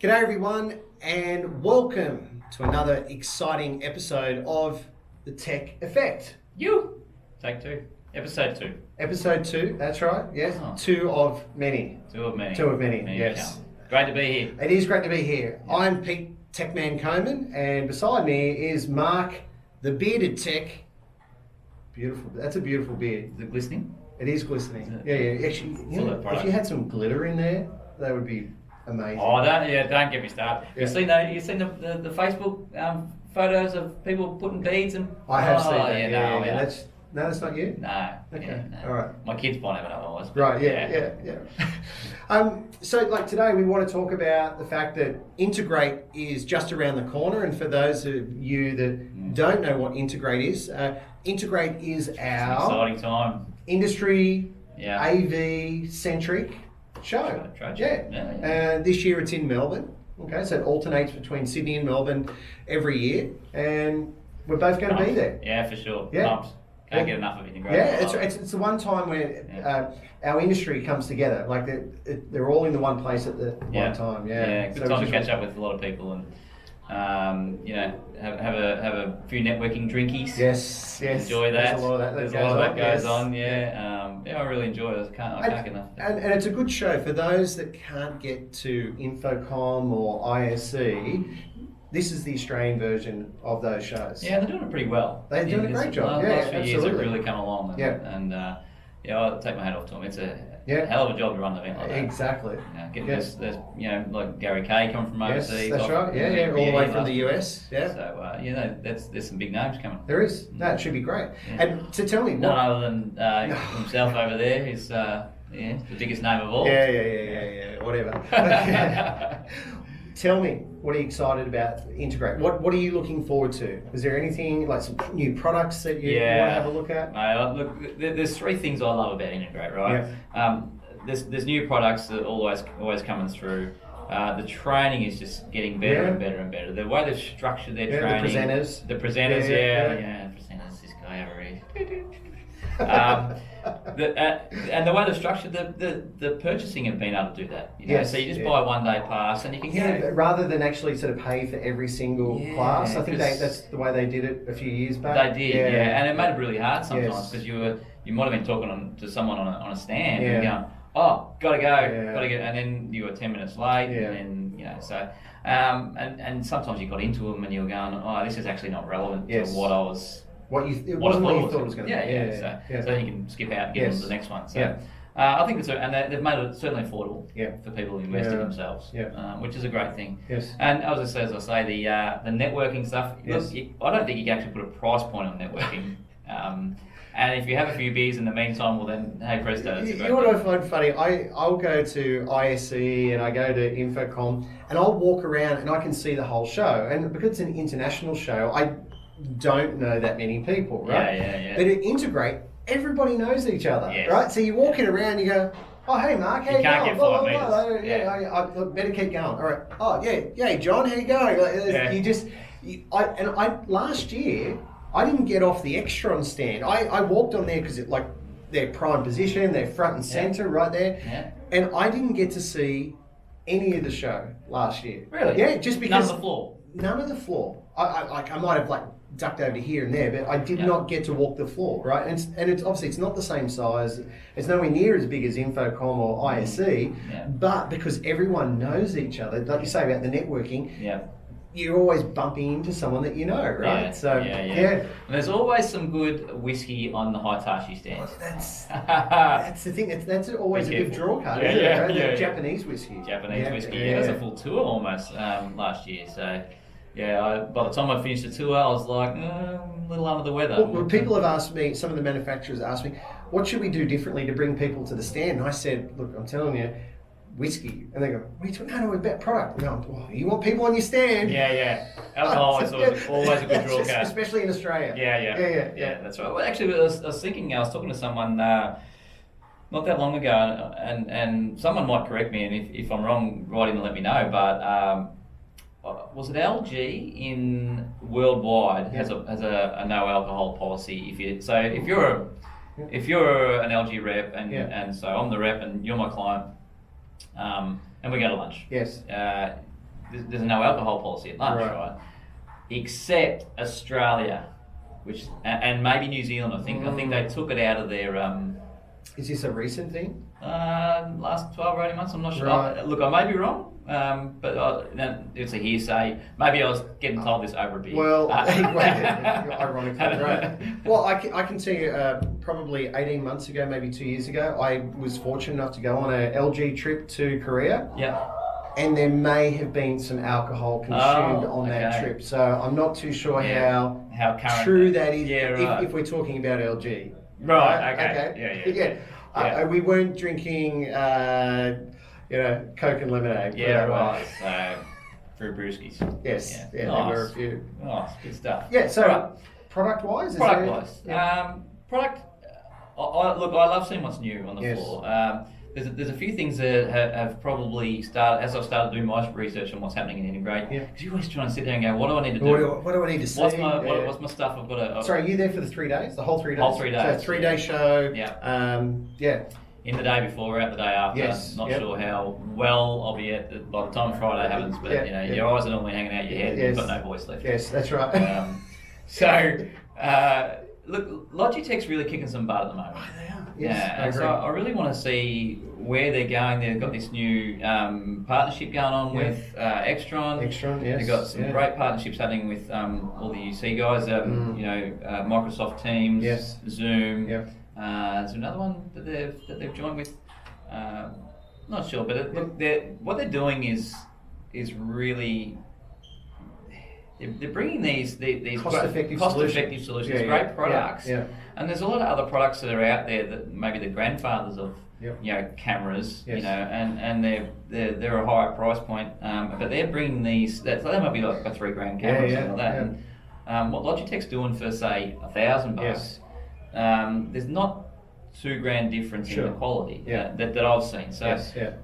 G'day everyone and welcome to another exciting episode of The Tech Effect. Take two. Episode 2. Episode 2, that's right, yes. Oh. Two of many. Two of many. Two of many, yes. Count. Great to be here. It is great to be here. Yeah. I'm PeTE CoMAN and beside me is Mark, the bearded tech. Beautiful, that's a beautiful beard. Is it glistening? It is glistening. Is it? Yeah. Actually, you know, if you had some glitter in there, that would be amazing. Oh, don't get me started. Yeah. You've seen the Facebook photos of people putting beads and. I have seen that. Yeah. That's not you? No. Okay. Yeah, no. All right. My kids might have it otherwise. Right, yeah. So like today we want to talk about the fact that Integrate is just around the corner, and for those of you that don't know what Integrate is Integrate is It's an our exciting time. industry Yeah. AV centric show. Yeah. This year it's in Melbourne. Okay, so it alternates between Sydney and Melbourne every year, and we're both going to be there. Yeah, for sure. Yeah. Pumped. Can't get enough of Integrate. Yeah, it's the one time where our industry comes together. Like they're all in the one place at the one time. Yeah, good time to catch up with a lot of people and have a few networking drinkies. Yes. Enjoy that. There's a lot of that. There's a lot of that goes yes. on. I really enjoy it. I can't get enough. And it's a good show for those that can't get to Infocom or ISC. This is the Australian version of those shows. Yeah, they're doing it pretty well. They're doing a great job. The last few years absolutely. have really come along. And I'll take my hat off to them. It's a hell of a job to run the event like that. Exactly. Getting there's like Gary Kay coming from overseas. Yes, that's right. Yeah, all the way from the US. Yeah. So there's some big names coming. There is. No, it should be great. Yeah. And to tell me None what. other than himself over there. He's the biggest name of all. Yeah. Whatever. Tell me, what are you excited about Integrate? What are you looking forward to? Is there anything like some new products that you want to have a look at? Look, there's three things I love about Integrate, right? Yeah. There's new products that always coming through. The training is just getting better and better and better. The way they've structured their training. The presenters. The presenters, presenters. This guy over here. And the way they've structured the purchasing have been able to do that. So you just buy a 1 day pass and you can get but rather than actually sort of pay for every single class. I think that's the way they did it a few years back. They did, and it made it really hard sometimes because you might have been talking to someone on a stand and going, oh, gotta go, and then you were 10 minutes late, and then and sometimes you got into them and you were going, oh, this is actually not relevant to what I was. It wasn't what you thought it was going to be. So you can skip out and get on to the next one. So I think they've made it certainly affordable for people who invest in themselves, which is a great thing. Yes. And as I say, the networking stuff. Look, I don't think you can actually put a price point on networking. And if you have a few beers in the meantime, well then, hey presto, it's a great You know what I find funny? I'll go to ISE and I go to Infocom and I'll walk around and I can see the whole show. And because it's an international show, I don't know that many people, right? Yeah. But at Integrate, everybody knows each other, right? So you're walking around, you go, oh, hey, Mark, how you can't going? get 5 meters. I better keep going. All right. Oh, yeah, John, how you going? Last year, I didn't get off the Extron stand. I walked on there because their prime position, they're front and center right there. Yeah. And I didn't get to see any of the show last year. Really? Yeah, just because. None of the floor? None of the floor. I might have ducked over to here and there, but I did not get to walk the floor, right? And it's obviously it's not the same size. It's nowhere near as big as Infocom or ISE, but because everyone knows each other, like you say about the networking, you're always bumping into someone that you know, right? And there's always some good whiskey on the Hitachi stands. That's the thing. That's always a good draw card, isn't it? Right? Japanese whiskey. Whiskey. Yeah, it was a full tour almost last year. So. By the time I finished the tour, I was like, a little under the weather. Well, people have asked me, some of the manufacturers asked me, what should we do differently to bring people to the stand? And I said, look, I'm telling you, whiskey. And they go, what are you talking about? No, we're about product. And I'm, well, you want people on your stand. Alcohol is always a good draw card. Especially in Australia. Yeah, that's right. Well, actually, I was thinking, I was talking to someone not that long ago, and someone might correct me, and if I'm wrong, write in and let me know, but was it LG in worldwide has a no alcohol policy? If you're an LG rep and so I'm the rep and you're my client, and we go to lunch. Yes. there's a no alcohol policy at lunch, right? Except Australia, which and maybe New Zealand. I think they took it out of their. Is this a recent thing? Last 12 or 18 months, I'm not sure. Right. Look, I may be wrong, but it's a hearsay. Maybe I was getting told this over a beer. Well, ironically, right. Well, I can tell you, probably 18 months ago, maybe 2 years ago, I was fortunate enough to go on a LG trip to Korea. Yeah. And there may have been some alcohol consumed on that trip. So I'm not too sure how current true that is right. if we're talking about LG. Right, okay. Yeah. We weren't drinking, Coke and lemonade. Yeah, right. So, through brewskis. Yes. Yeah. There Nice. were a few. Nice, good stuff. Yeah, so right. product-wise? Product-wise. Yeah. Product, look, I love seeing what's new on the floor. There's a few things that have probably started, as I've started doing my research on what's happening in Integrate, because you're always trying to sit there and go, what do I need to do? What do I need to see? What's my stuff I've got to... Sorry, are you there for the 3 days? The whole 3 days? Whole 3 days. So a 3 day show. Yeah. In the day before, out the day after. Yes. Not sure how well I'll be at by the time Friday happens, but your eyes are normally hanging out your head and you've got no voice left. Yes, that's right. Look, Logitech's really kicking some butt at the moment. They are. Yes, Yeah, and so I really want to see where they're going. They've got this new partnership going on with Extron. Extron, yes. They've got some great partnerships happening with all the UC guys. Microsoft Teams, Zoom. Yep. There's another one that they've joined with. Not sure, but what they're doing is really. They're bringing these cost-effective solutions, great products, and there's a lot of other products that are out there that maybe the grandfathers of cameras, and they're a higher price point, but they're bringing these. They might be like a $3,000 camera or something like that. And what Logitech's doing for say $1,000, there's not $2,000 difference in the quality that I've seen. So,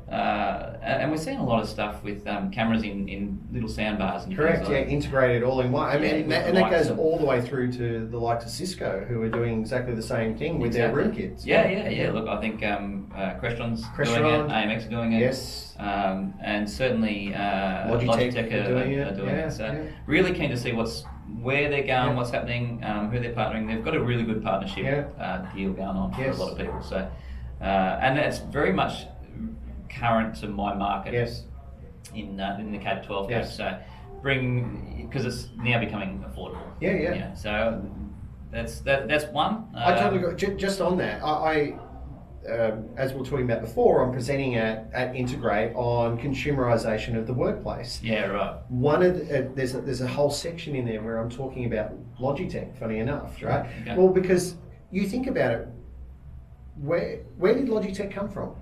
and we're seeing a lot of stuff with cameras in little sound bars. And correct, like integrated all in one. And that goes and all the way through to the likes of Cisco, who are doing exactly the same thing with their room kits. Yeah. Look, I think Crestron's doing it, AMX are doing it. Yes. And certainly Logitech are doing it. So really keen to see where they're going, what's happening, who they're partnering. They've got a really good partnership deal going on for a lot of people. So, and that's very much current to my market in the K-12 case. So because it's now becoming affordable. So that's one. I totally agree. Just on that, I as we were talking about before, I'm presenting at Integrate on consumerization of the workplace. Yeah, right. One of there's a whole section in there where I'm talking about Logitech. Funny enough, right? Okay. Well, because you think about it, where did Logitech come from?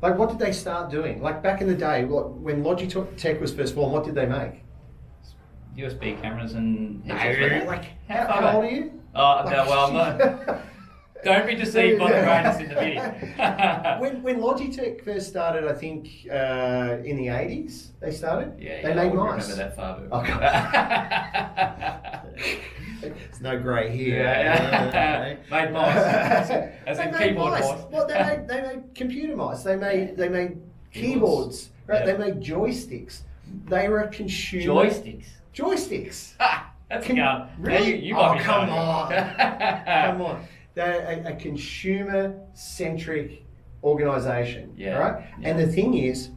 Like, what did they start doing? Like back in the day, when Logitech was first born, what did they make? USB cameras and headsets. Like, how old are you? Oh, no, well, I'm not. Don't be deceived by the brightness in the video. when Logitech first started, I think in the 80s, they started. They made mice. Remember that far. There's no grey here. Made mice. As in keyboard mice. Well, they made computer mice. They made keyboards. Right? They made joysticks. They were a consumer. Joysticks. That's gun. Really? You might be come on. Come on. They're a consumer-centric organisation, right? Yeah. And the thing is,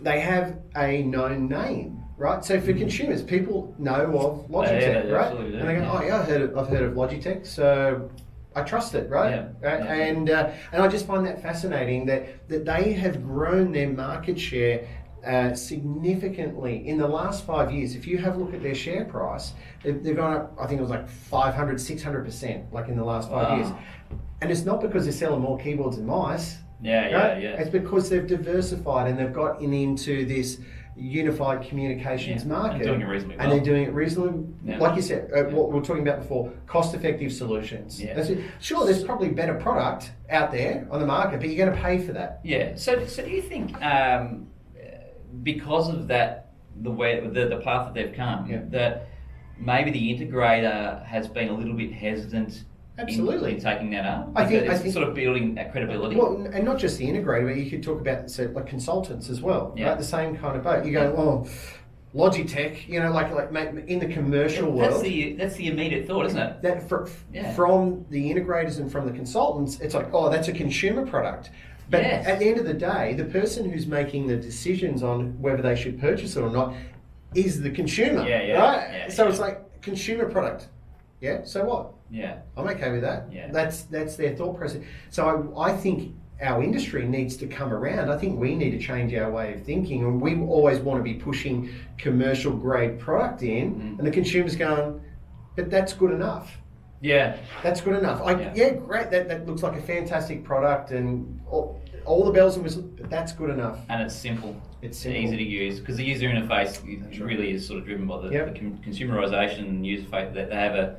they have a known name, right? So for consumers, people know of Logitech, right? And they go, I've heard of Logitech, so I trust it, right? And I just find that fascinating that they have grown their market share significantly in the last 5 years. If you have a look at their share price, they've gone up, I think it was like 500, 600%, like in the last 5 years. And it's not because they're selling more keyboards and mice. It's because they've diversified and they've gotten into this unified communications market. And doing it reasonably well. And they're doing it reasonably, like you said, what we were talking about before, cost-effective solutions. Sure, there's probably better product out there on the market, but you're going to pay for that. So do you think because of that, the path that they've come, that maybe the integrator has been a little bit hesitant Absolutely. in taking that up? I think sort of building that credibility. Well, and not just the integrator, but you could talk about like consultants as well, right? The same kind of boat. You go, oh, Logitech, like in the commercial world. That's the immediate thought, isn't it? That from the integrators and from the consultants, it's like, oh, that's a consumer product. But at the end of the day, the person who's making the decisions on whether they should purchase it or not is the consumer, right? So it's like consumer product. Yeah. So what? Yeah. I'm okay with that. Yeah. That's their thought process. So I think our industry needs to come around. I think we need to change our way of thinking, and we always want to be pushing commercial grade product in, and the consumer's going, but that's good enough. Yeah. That's good enough. Great. That looks like a fantastic product and all the bells and whistles, but that's good enough. And it's simple. It's simple. Easy to use, because the user interface really is sort of driven by the consumerization and user face. That they have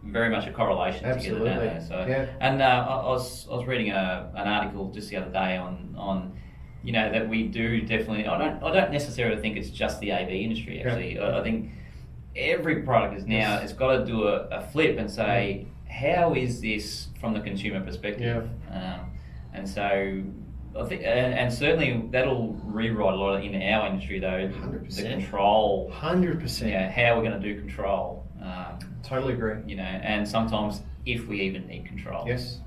very much a correlation Absolutely. together, don't they? So, and I was reading an article just the other day on that we do definitely. I don't necessarily think it's just the AV industry. Actually, I think every product is now it's got to do a flip and say, how is this from the consumer perspective? And so I think, and certainly that'll rewrite a lot in our industry though. 100%. The control. 100%. Yeah, how we're going to do control. Totally agree. And sometimes if we even need control. Yes.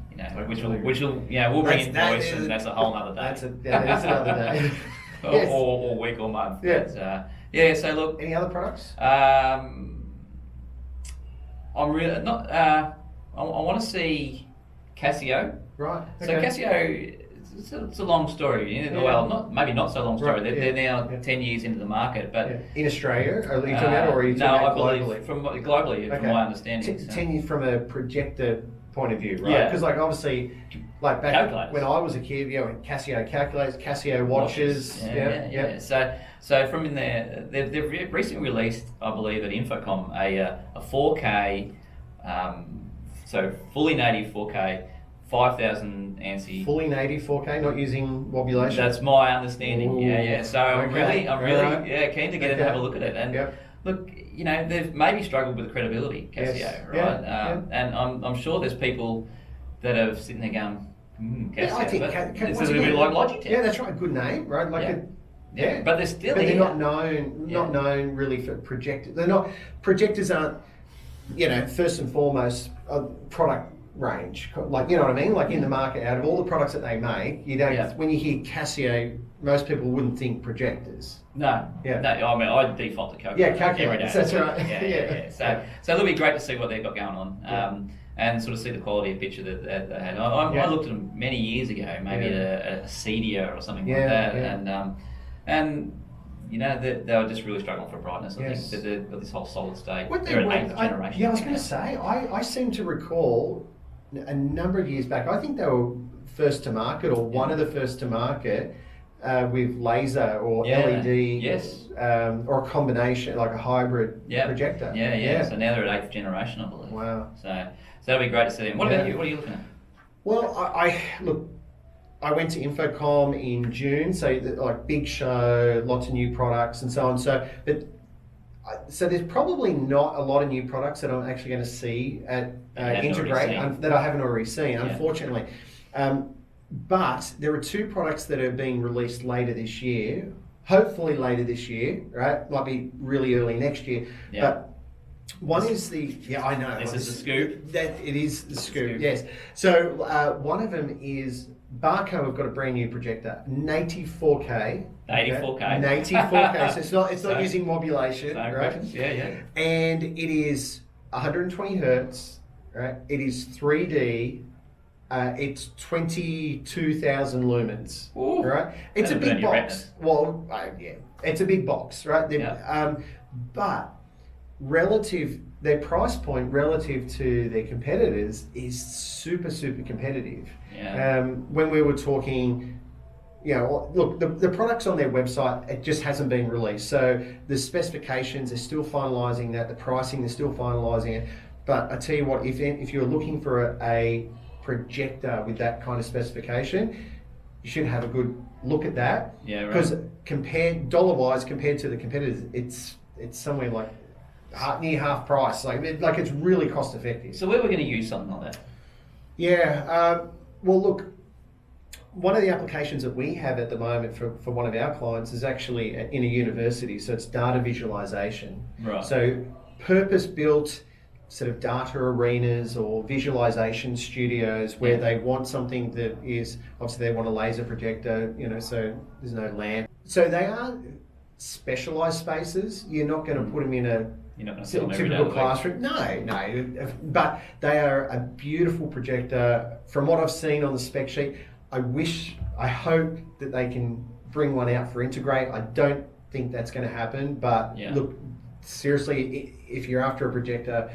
Which will we'll bring in voice, and that's a whole other day. That's another day. or week or month. Yeah. But, so look. Any other products? I'm really not. I want to see Casio. Right. So Casio, it's a long story. Well, maybe not so long story. They're now 10 years into the market, but in Australia, are you talking about, or are you talking about globally? From my understanding. 10 years from a projector point of view, right? Because obviously, back when I was a kid, Casio calculators, Casio watches. So from in there, they've recently released, I believe, at Infocom a 4K, so fully native 4K. 5,000 ANSI. Fully native 4K, not using wobulation. That's my understanding. Ooh, So I'm really keen to get in and have a look at it. And look, they've maybe struggled with credibility, Casio, right? And I'm sure there's people that are sitting there going, Casio. I think it's a little bit like Logitech. Yeah, that's right. Good name, right? But they're still. But they're not known really for projectors. Projectors aren't, first and foremost a product range, you know what I mean? Like in the market, out of all the products that they make, you don't. When you hear Casio, most people wouldn't think projectors. No. Yeah. No. I mean, I default to calculators. Calculators. That's right. So it'll be great to see what they've got going on, and sort of see the quality of picture that they had. I looked at them many years ago, maybe at a Cedia or something like that, and they were just really struggling for brightness. I think that they've got this whole solid state. They're an 8th generation. I was going to say, I seem to recall a number of years back, I think they were first to market, or one of the first to market, with laser or LED, or a combination, like a hybrid projector. So now they're at 8th generation, I believe. Wow. So that'll be great to see them. What about you? What are you looking at? Well, I went to Infocom in June, so big show, lots of new products and so on. So there's probably not a lot of new products that I'm actually going to see at Integrate that I haven't already seen, unfortunately. But there are 2 products that are being released later this year, hopefully later this year, right? Might be really early next year. But one is I know. This is the scoop. It is the scoop, yes. So one of them is Barco have got a brand new projector, native 4K. Native 4K. Native 4K. So it's not using wobulation, right? And it is 120 hertz, right? It is 3D. It's 22,000 lumens, right? It's a big box. Well, it's a big box, right? But their price point relative to their competitors is super, super competitive. When we were talking, look, the product's on their website, it just hasn't been released. So the specifications, they're still finalising that, the pricing, they're still finalising it. But I tell you what, if you're looking for a projector with that kind of specification, you should have a good look at that. Because dollar-wise, compared to the competitors, it's somewhere like near half price. Like it's really cost effective. So where we're going to use something like that? Yeah. Well, look, one of the applications that we have at the moment for one of our clients is actually in a university. So it's data visualization. Right. So purpose-built sort of data arenas or visualization studios where they want something that is, obviously they want a laser projector, so there's no lamp. So they are specialized spaces. You're not going to put them in a You're not going to film every day. typical classroom. No. But they are a beautiful projector. From what I've seen on the spec sheet, I hope that they can bring one out for Integrate. I don't think that's going to happen, but look, seriously, if you're after a projector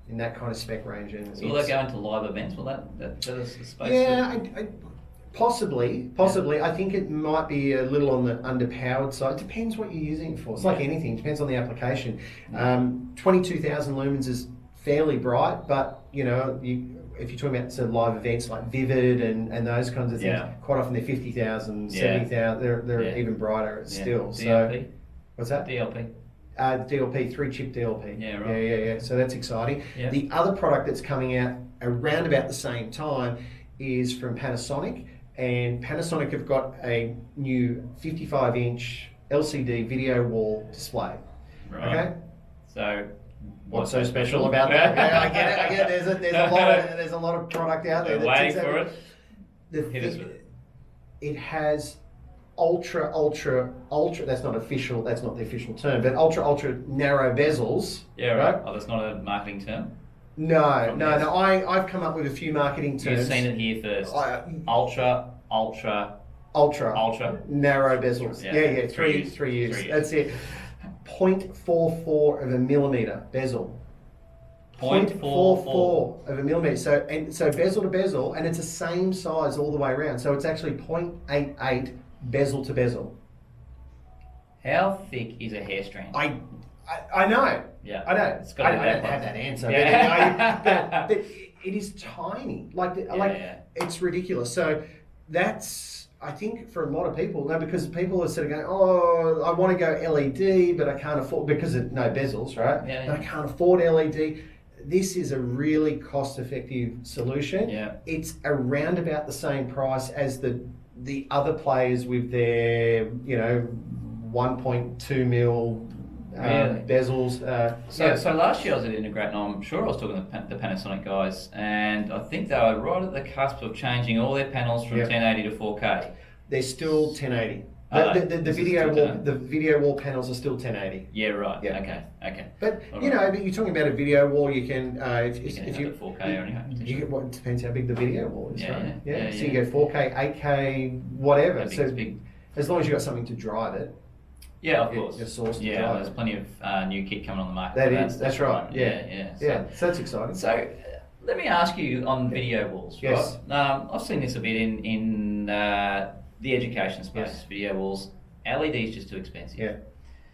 in that kind of spec range, so will they go into live events? Will that is the space? Yeah, possibly. I think it might be a little on the underpowered side. It depends what you're using it for. It's like anything. It depends on the application. 22,000 lumens is fairly bright, but if you're talking about sort of live events like Vivid and those kinds of things, quite often they're 50,000, 70,000. They're even brighter still. DLP. So what's that? DLP. DLP, 3-chip DLP. Yeah, right. Yeah. So that's exciting. Yeah. The other product that's coming out around about the same time is from Panasonic, and Panasonic have got a new 55-inch LCD video wall display. Right. Okay. So what's so special about that? Yeah, I get it. There's a lot of product out there. We're waiting for it. Hit us with it. It has ultra, that's not the official term, but ultra narrow bezels. Yeah, right. Oh, that's not a marketing term? No. I've come up with a few marketing terms. You've seen it here first. Ultra narrow bezels. Yeah. Three years. That's it. 0.44 of a millimeter bezel. 0.44 of a millimeter. So bezel to bezel, and it's the same size all the way around. So it's actually 0.88 bezel to bezel. How thick is a hair strand? I know. Yeah. I know. It's got to be I don't have that answer. Yeah. But it is tiny. It's ridiculous. So that's, I think, for a lot of people, because people are sort of going, oh, I want to go LED, but I can't afford, because of no bezels, right? Yeah. But I can't afford LED. This is a really cost-effective solution. Yeah. It's around about the same price as the other players with their, 1.2 mil bezels. So last year I was at Integrate, and I'm sure I was talking to the Panasonic guys, and I think they were right at the cusp of changing all their panels from 1080 to 4K. They're still 1080. The video wall panels are still 1080. Yeah, right. Yeah. Okay. But but you're talking about a video wall. You can if you 4K or anything. You get it depends how big the video wall is, right? Yeah. So you go 4K, 8K, whatever. So big. As long as you've got something to drive it. Yeah, of course. Your source to drive there's it. plenty of new kit coming on the market. That's right. Yeah. So that's exciting. So let me ask you on video walls. Yes. Right? I've seen this a bit in the education space. Yes. Video walls. LED is just too expensive. Yeah.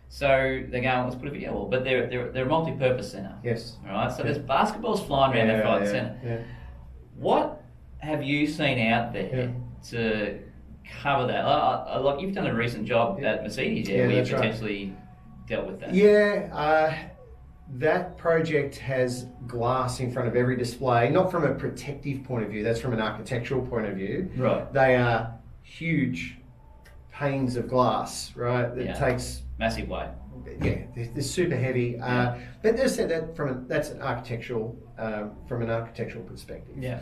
So they're going, let's put a video wall, but they're a multi-purpose centre. Yes. All right. So there's basketballs flying around left, right, and centre. Yeah. What have you seen out there to cover that? Like you've done a recent job at Mercedes, where you've potentially dealt with that. Yeah. That project has glass in front of every display, not from a protective point of view. That's from an architectural point of view. Right. They are huge panes of glass, right? That takes massive weight. Yeah, they're super heavy. But they said that that's an architectural from an architectural perspective. Yeah.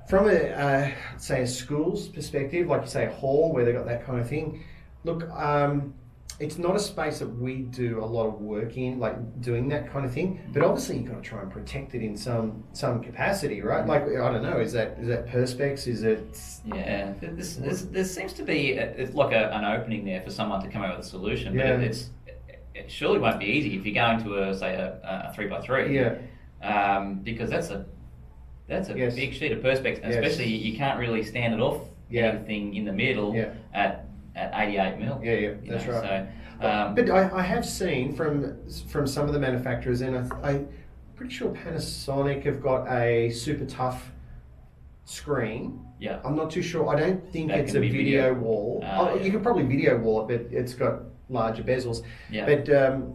From a say a school's perspective, like you say a hall where they got that kind of thing. Look, it's not a space that we do a lot of work in, like doing that kind of thing. But obviously you've got to try and protect it in some capacity, right? Like I don't know, is that perspex? Is it? Yeah, there seems to be it's like an opening there for someone to come up with a solution, but it surely won't be easy if you're going to a 3x3. Yeah. Because that's a big sheet of perspex, and especially you can't really stand it off anything in the middle at 88 mil. Yeah, that's right. So, but I have seen from some of the manufacturers, and I'm pretty sure Panasonic have got a super tough screen. Yeah. I'm not too sure. I don't think That it's can a be video wall. You can probably video wall it, but it's got larger bezels. Yeah. But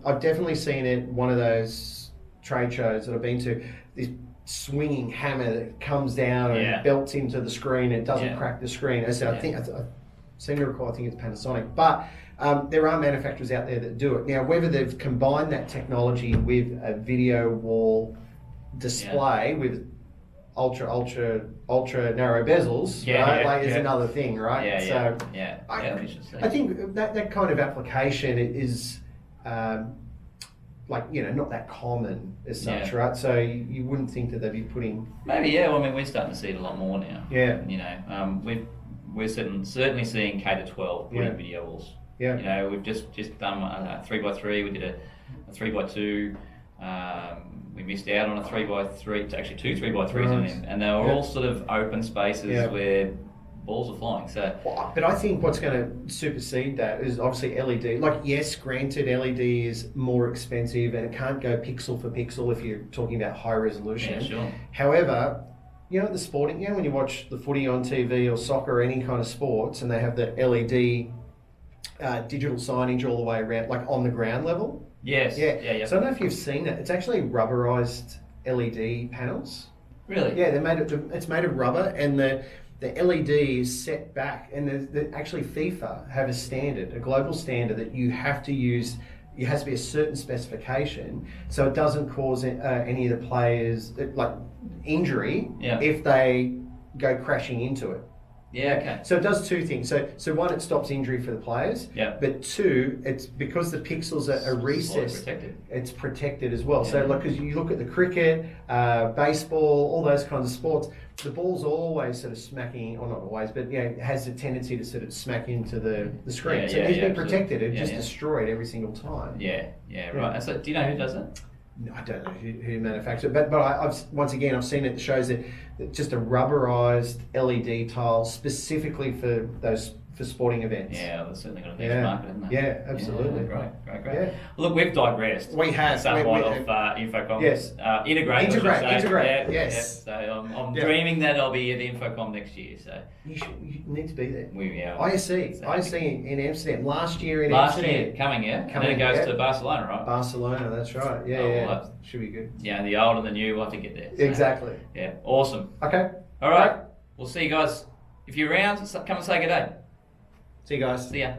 I've definitely seen it, one of those trade shows that I've been to, this swinging hammer that comes down and belts into the screen. It doesn't crack the screen. As I think, I seem to recall, I think it's Panasonic. But there are manufacturers out there that do it. Now, whether they've combined that technology with a video wall display with ultra narrow bezels, right? Is another thing, right? I think that kind of application is not that common as such, right? So you wouldn't think that they'd be putting maybe well, I mean, we're starting to see it a lot more now. Yeah, we're certainly seeing K to 12 putting video walls. Yeah, we've just done a 3x3. We did a 3x2. We missed out on a 3x3, actually 2 3x3s, and they were all sort of open spaces where balls are flying. So, but I think what's going to supersede that is obviously LED. Like, yes, granted, LED is more expensive and it can't go pixel for pixel if you're talking about high resolution. Yeah, sure. However, the sporting, when you watch the footy on TV or soccer or any kind of sports, and they have the LED digital signage all the way around, like on the ground level. Yes. Yeah. So I don't know if you've seen it. It's actually rubberized LED panels. Really? Yeah, it's made of rubber, and the LED is set back, and actually FIFA have a standard, a global standard that you have to use. It has to be a certain specification, so it doesn't cause any of the players injury if they go crashing into it. Yeah, okay. So it does two things. So one, it stops injury for the players. Yeah. But two, it's because the pixels are recessed. It's protected as well. Yeah. So because you look at the cricket, baseball, all those kinds of sports, the ball's always sort of smacking, or not always, but it has a tendency to sort of smack into the screen. So it's been protected. It's just destroyed every single time. Yeah, right. And so do you know who does it? No, I don't know who manufactured it, but I've seen it. It shows that just a rubberized LED tile specifically for sporting events. Yeah, they've certainly got a niche market, haven't they? Yeah, absolutely. Great. Yeah. Look, we've digressed. We have. Somewhat of InfoComm. Yes. Integrate. Integrate. Yes. Yeah. So I'm dreaming that I'll be at InfoComm next year. So you need to be there. ISE in Amsterdam last year in Amsterdam. Last year, coming. And then it goes to Barcelona, right? Barcelona, that's right. Yeah. Well, should be good. Yeah, the old and the new, we'll have to get there. So, exactly. Yeah, awesome. Okay. All right. We'll see you guys. If you're around, come and say good day. See you guys. See ya.